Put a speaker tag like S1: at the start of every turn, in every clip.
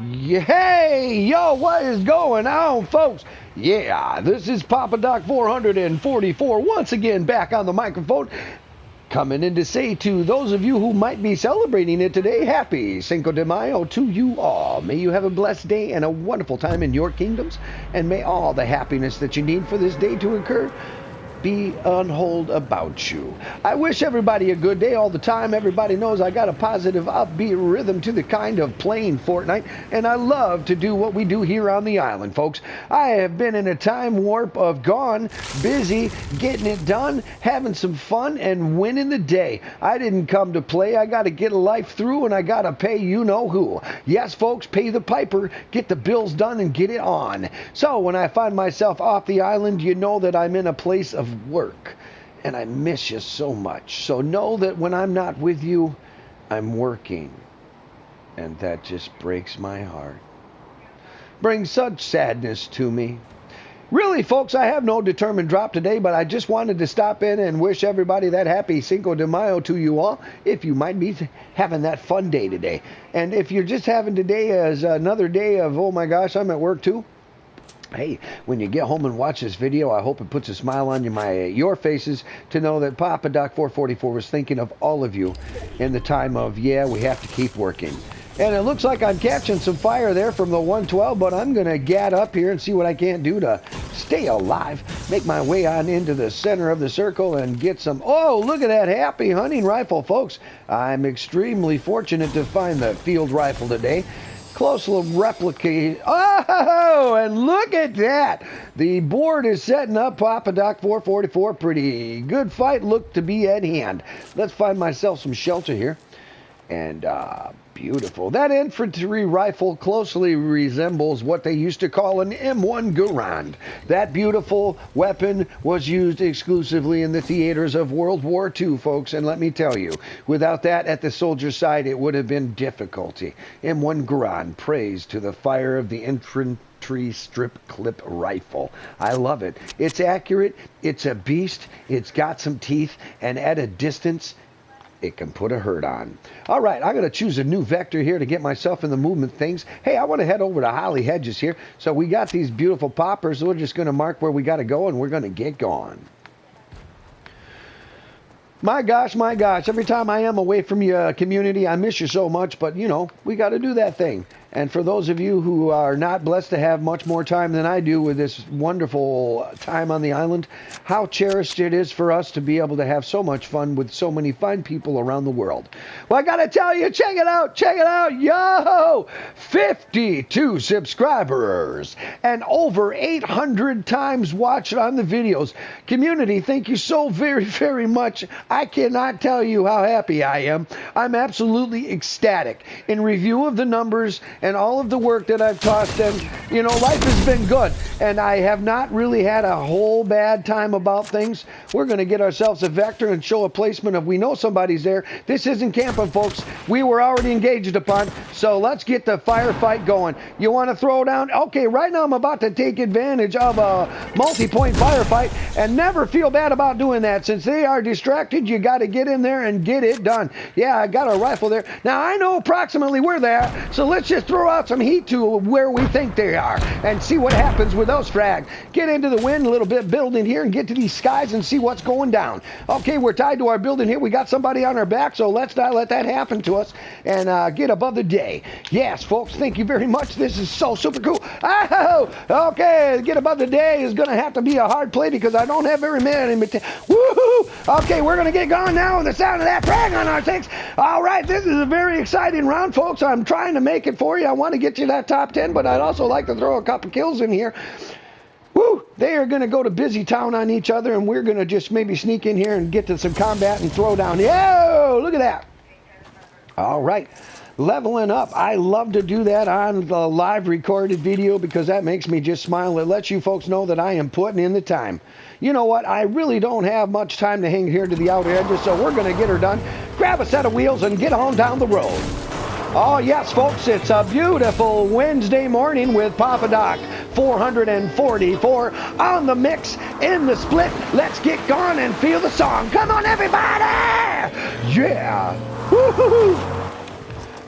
S1: Yeah, hey, yo, what is going on, folks? Yeah, this is Papa Doc 444 once again back on the microphone, coming in to say to those of you who might be celebrating it today, happy Cinco de Mayo to you all. May you have a blessed day and a wonderful time in your kingdoms, and may all the happiness that you need for this day to occur be on hold about you. I wish everybody a good day all the time. Everybody knows I got a positive, upbeat rhythm to the kind of playing Fortnite, and I love to do what we do here on the island, folks. I have been in a time warp of gone, busy, getting it done, having some fun, and winning the day. I didn't come to play. I got to get a life through, and I got to pay you know who. Yes, folks, pay the piper, get the bills done, and get it on. So when I find myself off the island, you know that I'm in a place of work, and I miss you so much. So know that when I'm not with you, I'm working, and that just breaks my heart. Brings such sadness to me. Really, folks, I have no determined drop today, but I just wanted to stop in and wish everybody that happy Cinco de Mayo to you all, if you might be having that fun day today. And if you're just having today as another day of, oh my gosh, I'm at work too, hey, when you get home and watch this video, I hope it puts a smile on your faces to know that Papa Doc 444 was thinking of all of you in the time of, yeah, we have to keep working. And it looks like I'm catching some fire there from the 112, but I'm going to get up here and see what I can do to stay alive. Make my way on into the center of the circle and get some... Oh, look at that happy hunting rifle, folks. I'm extremely fortunate to find the field rifle today. Close little replica. Oh, and look at that. The board is setting up Papa Doc 444. Pretty good fight looked to be at hand. Let's find myself some shelter here. And beautiful. That infantry rifle closely resembles what they used to call an M1 Garand. That beautiful weapon was used exclusively in the theaters of World War II, folks, and let me tell you, without that at the soldier's side, it would have been difficulty. M1 Garand, praise to the fire of the infantry strip clip rifle. I love it. It's accurate, it's a beast, it's got some teeth, and at a distance, it can put a hurt on. All right, I'm going to choose a new vector here to get myself in the movement things. Hey, I want to head over to Holly Hedges here. So we got these beautiful poppers. So we're just going to mark where we got to go, and we're going to get going. My gosh, every time I am away from your community, I miss you so much, but, you know, we got to do that thing. And for those of you who are not blessed to have much more time than I do with this wonderful time on the island, how cherished it is for us to be able to have so much fun with so many fine people around the world. Well, I got to tell you, check it out, yo! 52 subscribers and over 800 times watched on the videos. Community, thank you so very, very much. I cannot tell you how happy I am. I'm absolutely ecstatic. In review of the numbers and all of the work that I've tossed in, you know, life has been good, and I have not really had a whole bad time about things. We're going to get ourselves a vector and show a placement of we know somebody's there. This isn't camping, folks. We were already engaged upon, so let's get the firefight going. You want to throw down? Okay, right now I'm about to take advantage of a multi-point firefight, and never feel bad about doing that. Since they are distracted, you got to get in there and get it done. Yeah, I got a rifle there. Now, I know approximately where they are, so let's just throw out some heat to where we think they are and see what happens with those frags. Get into the wind a little bit, building here, and get to these skies and see what's going down. Okay, we're tied to our building here. We got somebody on our back, so let's not let that happen to us and get above the day. Yes, folks, thank you very much. This is so super cool. Oh, okay, get above the day is going to have to be a hard play because I don't have very many. Woohoo! Okay, we're going to get going now with the sound of that frag on our six. All right, this is a very exciting round, folks. I'm trying to make it for you. I want to get you that top 10, but I'd also like to throw a couple kills in here. Woo! They are going to go to busy town on each other, and we're going to just maybe sneak in here and get to some combat and throw down. Yo! Look at that. All right. Leveling up. I love to do that on the live recorded video because that makes me just smile. It lets you folks know that I am putting in the time. You know what? I really don't have much time to hang here to the outer edges, so we're going to get her done. Grab a set of wheels and get on down the road. Oh, yes, folks, it's a beautiful Wednesday morning with Papa Doc 444 on the mix, in the split. Let's get going and feel the song. Come on, everybody! Yeah! Woo-hoo-hoo!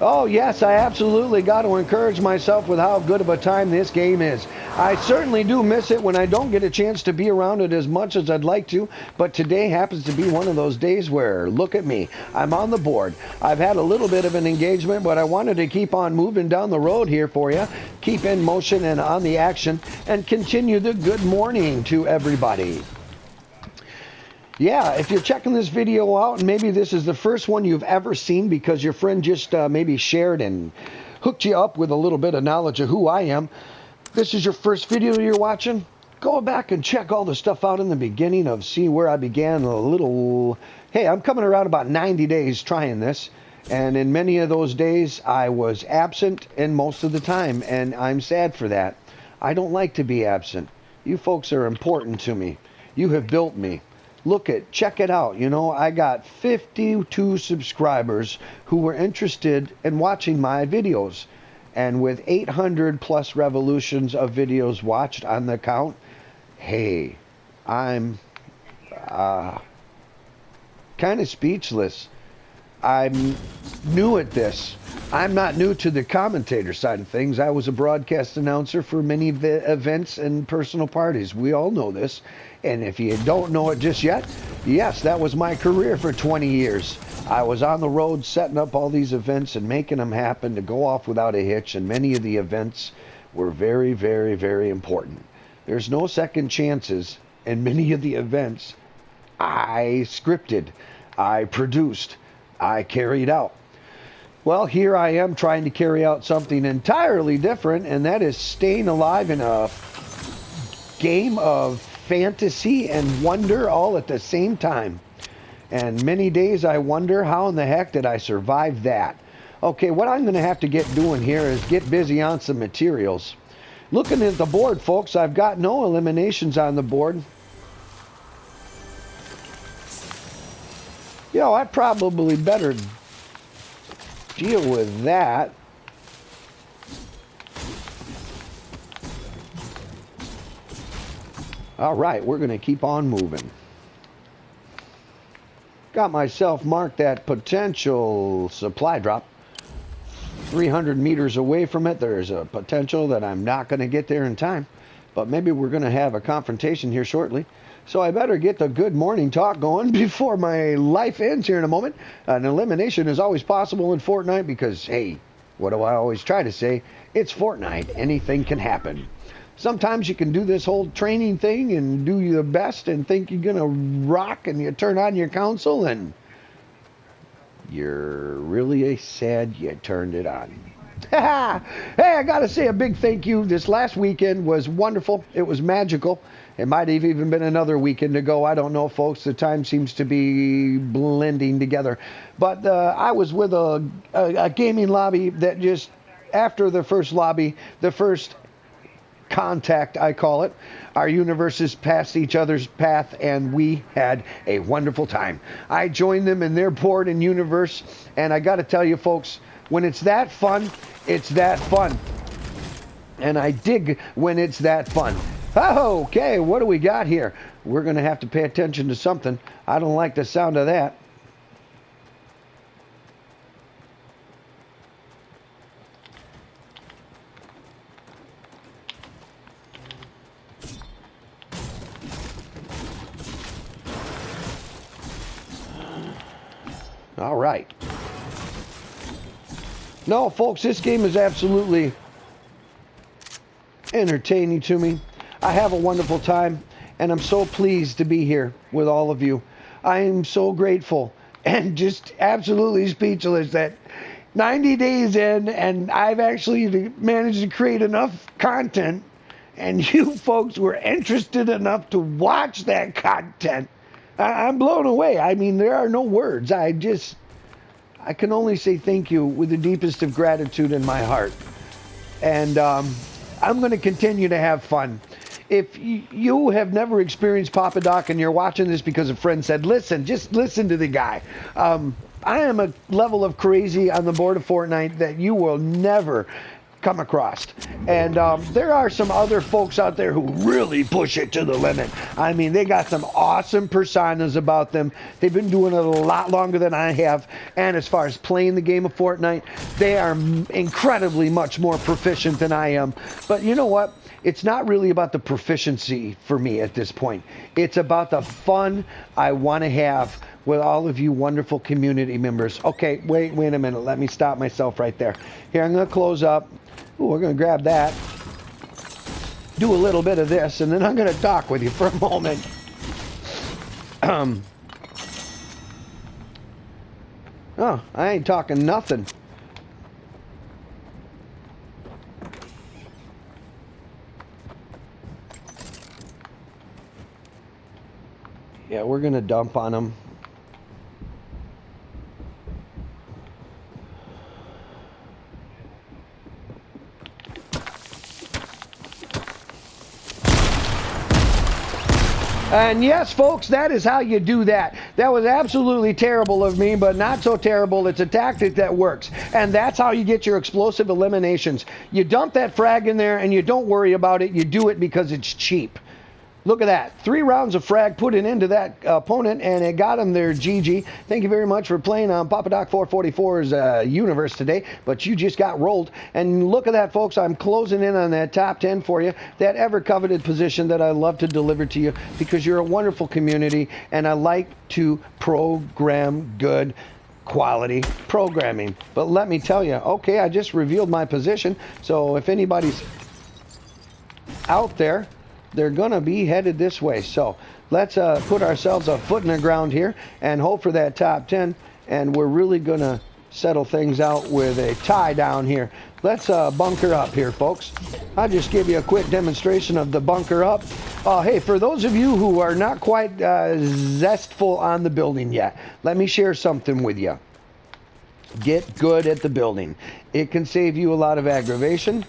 S1: Oh, yes, I absolutely got to encourage myself with how good of a time this game is. I certainly do miss it when I don't get a chance to be around it as much as I'd like to, but today happens to be one of those days where, look at me, I'm on the board. I've had a little bit of an engagement, but I wanted to keep on moving down the road here for you, keep in motion and on the action, and continue the good morning to everybody. Yeah, if you're checking this video out and maybe this is the first one you've ever seen because your friend just maybe shared and hooked you up with a little bit of knowledge of who I am, this is your first video you're watching, go back and check all the stuff out in the beginning of see where I began a little. Hey, I'm coming around about 90 days trying this, and in many of those days I was absent and most of the time, and I'm sad for that. I don't like to be absent. You folks are important to me. You have built me. Check it out. You know, I got 52 subscribers who were interested in watching my videos. And with 800 plus revolutions of videos watched on the account, hey, I'm kind of speechless. I'm new at this. I'm not new to the commentator side of things. I was a broadcast announcer for many events and personal parties. We all know this. And if you don't know it just yet, yes, that was my career for 20 years. I was on the road setting up all these events and making them happen to go off without a hitch. And many of the events were very, very, very important. There's no second chances. And many of the events I scripted, I produced, I carried out. Well, here I am trying to carry out something entirely different, and that is staying alive in a game of fantasy and wonder all at the same time. And many days I wonder how in the heck did I survive that. Okay, what I'm going to have to get doing here is get busy on some materials. Looking at the board, folks, I've got no eliminations on the board. You know, I probably better deal with that. All right, we're going to keep on moving. Got myself marked that potential supply drop. 300 meters away from it, there's a potential that I'm not going to get there in time. But maybe we're going to have a confrontation here shortly. So I better get the good morning talk going before my life ends here in a moment. An elimination is always possible in Fortnite because, hey, what do I always try to say? It's Fortnite. Anything can happen. Sometimes you can do this whole training thing and do your best and think you're going to rock, and you turn on your console and you're really sad you turned it on. Hey, I got to say a big thank you. This last weekend was wonderful. It was magical. It might have even been another weekend to go. I don't know, folks. The time seems to be blending together. But I was with a gaming lobby that just, after the first lobby, the first contact, I call it, our universes passed each other's path, and we had a wonderful time. I joined them in their board and universe, and I got to tell you, folks, when it's that fun, it's that fun. And I dig when it's that fun. Oh, okay, what do we got here? We're going to have to pay attention to something. I don't like the sound of that. All right. No, folks, this game is absolutely entertaining to me. I have a wonderful time, and I'm so pleased to be here with all of you. I am so grateful and just absolutely speechless that 90 days in, and I've actually managed to create enough content, and you folks were interested enough to watch that content. I'm blown away. I mean, there are no words. I can only say thank you with the deepest of gratitude in my heart. And I'm going to continue to have fun. If you have never experienced Papa Doc and you're watching this because a friend said, listen, just listen to the guy. I am a level of crazy on the board of Fortnite that you will never come across. And there are some other folks out there who really push it to the limit. I mean, they got some awesome personas about them. They've been doing it a lot longer than I have. And as far as playing the game of Fortnite, they are incredibly much more proficient than I am. But you know what? It's not really about the proficiency for me at this point. It's about the fun I want to have with all of you wonderful community members. Okay, wait a minute. Let me stop myself right there. Here, I'm going to close up. Ooh, we're going to grab that. Do a little bit of this, and then I'm going to talk with you for a moment. Oh, I ain't talking nothing. Yeah, we're going to dump on them. And yes, folks, that is how you do that. That was absolutely terrible of me, but not so terrible. It's a tactic that works. And that's how you get your explosive eliminations. You dump that frag in there and you don't worry about it. You do it because it's cheap. Look at that. 3 rounds of frag put it into that opponent, and it got him their GG. Thank you very much for playing on Papa Doc 444's universe today, but you just got rolled. And look at that, folks. I'm closing in on that top 10 for you, that ever-coveted position that I love to deliver to you because you're a wonderful community, and I like to program good quality programming. But let me tell you, okay, I just revealed my position, so if anybody's out there, they're going to be headed this way. So let's put ourselves a foot in the ground here and hope for that top 10. And we're really going to settle things out with a tie down here. Let's bunker up here, folks. I'll just give you a quick demonstration of the bunker up. Hey, for those of you who are not quite zestful on the building yet, let me share something with you. Get good at the building. It can save you a lot of aggravation.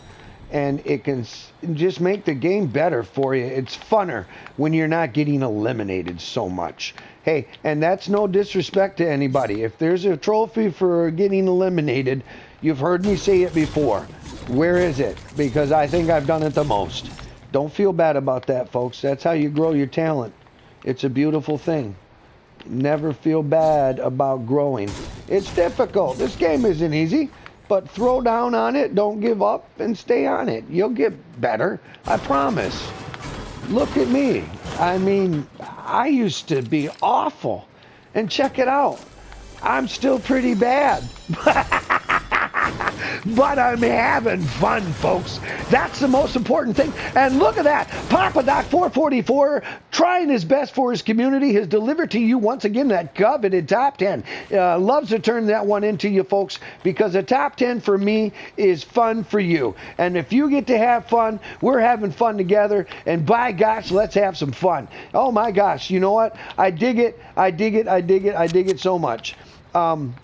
S1: And it can just make the game better for you. It's funner when you're not getting eliminated so much. Hey, and that's no disrespect to anybody. If there's a trophy for getting eliminated, you've heard me say it before. Where is it? Because I think I've done it the most. Don't feel bad about that, folks. That's how you grow your talent. It's a beautiful thing. Never feel bad about growing. It's difficult. This game isn't easy. But throw down on it, don't give up, and stay on it. You'll get better, I promise. Look at me. I mean, I used to be awful. And check it out. I'm still pretty bad. But I'm having fun, folks. That's the most important thing. And look at that. Papa Doc 444, trying his best for his community, has delivered to you once again that coveted top 10. Loves to turn that one into you, folks, because a top 10 for me is fun for you. And if you get to have fun, we're having fun together. And by gosh, let's have some fun. Oh my gosh, you know what? I dig it. I dig it. I dig it. I dig it so much.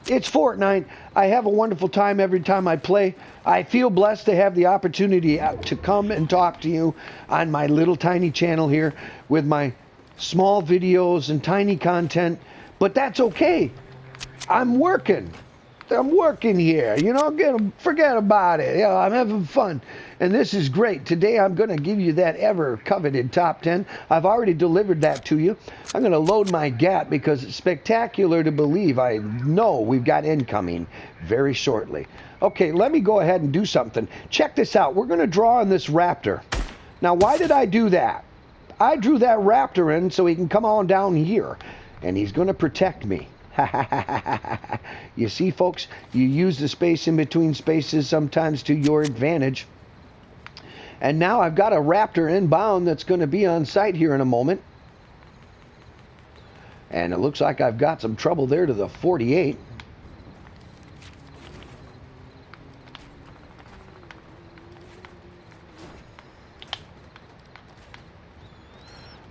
S1: It's Fortnite. I have a wonderful time every time I play. I feel blessed to have the opportunity to come and talk to you on my little tiny channel here with my small videos and tiny content, but that's okay. I'm working here, you know, forget about it. You know, I'm having fun. And this is great. Today I'm going to give you that ever coveted top 10. I've already delivered that to you. I'm going to load my GAT because it's spectacular to believe. I know we've got incoming very shortly. Okay, let me go ahead and do something. Check this out. We're going to draw on this raptor. Now, why did I do that? I drew that raptor in so he can come on down here, and he's going to protect me. You see, folks, you use the space in between spaces sometimes to your advantage. And now I've got a raptor inbound that's going to be on site here in a moment. And it looks like I've got some trouble there to the 48.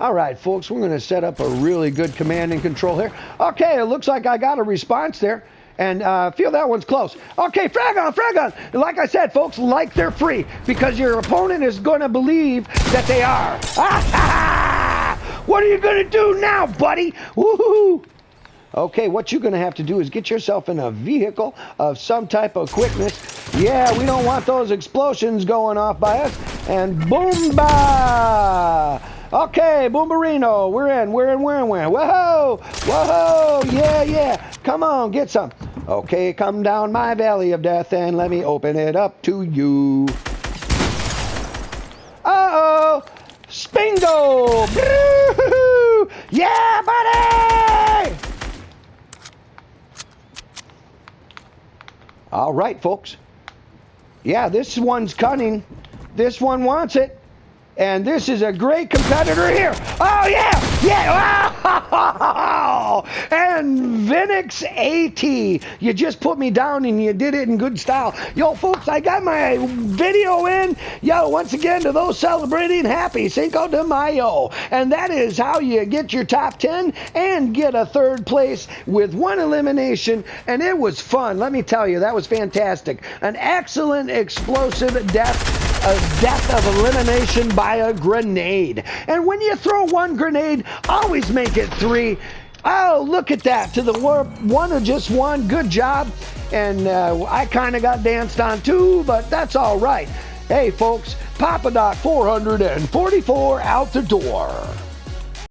S1: All right, folks, we're going to set up a really good command and control here. Okay, it looks like I got a response there. And feel that one's close. Okay, frag on, frag on. Like I said, folks, like they're free because your opponent is going to believe that they are. What are you going to do now, buddy? Woohoo! Okay, what you're going to have to do is get yourself in a vehicle of some type of quickness. Yeah, we don't want those explosions going off by us. And boomba! Okay, Boombarino, we're in. Whoa, whoa, yeah. Come on, get some. Okay, come down my valley of death and let me open it up to you. Uh-oh, Spingo! Yeah, buddy! All right, folks. Yeah, this one's cunning. This one wants it. And this is a great competitor here. Oh, yeah. Oh! And Vinix AT. You just put me down and you did it in good style. Yo, folks, I got my video in. Yo, once again, to those celebrating, happy Cinco de Mayo. And that is how you get your top 10 and get a third place with one elimination. And it was fun. Let me tell you, that was fantastic. An excellent explosive death. A death of elimination by a grenade. And when you throw one grenade, always make it 3. Oh, look at that. To the one who just won. Good job. And I kind of got danced on too, but that's all right. Hey, folks, Papa Doc 444 out the door.